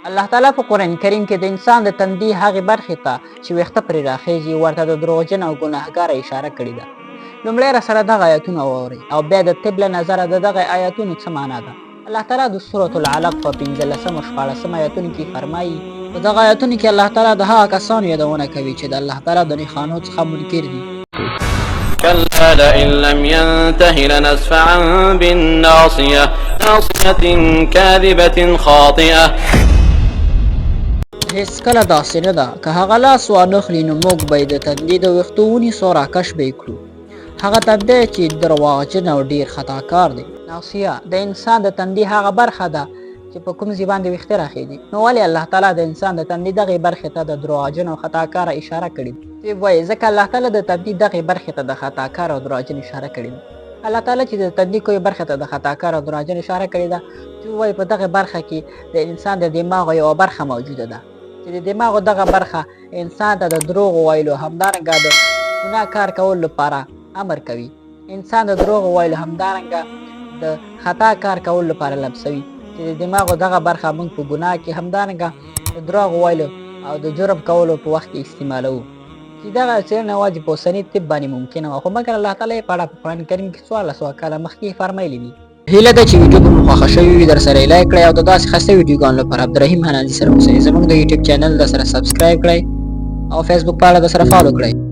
الله تعالی په قرآن کریم کې د انسان د تندي هغې برخې ته چې ویښته پرې راخیږي ورته د دروغجن او ګناهګاره اشاره کړې ده. لومړی راسره دغه آیتونه واورئ او بیا د طب له نظره د دغه آیتونو څه معنا ده. الله تعالی د سورة العلق په 15 او 14 آیتونو کې فرمایي په دغه آیتونو کې الله تعالی د هغه کسانو یادونه کوي چې د الله تعالی د نښانو څخه منکر دي. كلا لئن لم ينته لنسفعا بالناصية ناصية كاذبة خاطئة. هیڅکله داسې نه ده که هغه لاس وانخلي نو موږ به یې د تندي د ویښتو ونیسو راکش به یې کړو. هغه تندی چې درواغجن او ډېر خطاکار دی. ناصیه د انسان د تندي هغه برخه ده چې په کوم ځای باندې ویښته راخیږي. نو ولې الله تعالی د انسان د تندي دغې برخې ته د درواغجن او خطاکاره اشاره کړې ده؟ طب وایي ځکه الله تعالی د تندي دغې برخې ته د خطاکار او درواغجن اشاره کړې ده. الله تعالی چې د تندي کومې برخې ته د خطاکار او درواغجن اشاره کړې ده، طب وایي په دغې برخه کې د انسان د دماغ یوه برخه موجوده ده چې د دماغو دغه برخه انسان ته د دروغو ویلو همدارنګه د ګناه کار کولو لپاره امر کوي. انسان د دروغو ویلو همدارنګه د خطا کار کولو لپاره لمسوي چې د دماغو دغه برخه موږ په ګناه کې همدارنګه د دروغو ویلو او د جرم کولو په وخت کې استعمالوو چې دغه څېړنه یوازې په اوسني طب باندې ممکنه وه، خو مګر الله تعالی یې په اړه په قرآن کریم کې 1400 کاله مخکې فرمایلي دي. هیله ده چې ویډیو به مو خوښه شوې وي، در سره یې لایک کړئ او د داسې ښایسته ویډیوګانو لپاره عبدالرحیم حناني سره اوسئ. زموږ د یوټیوب چینل در سره سبسکرایب کړئ او فیسبوک پاڼه در سره فالو کړئ.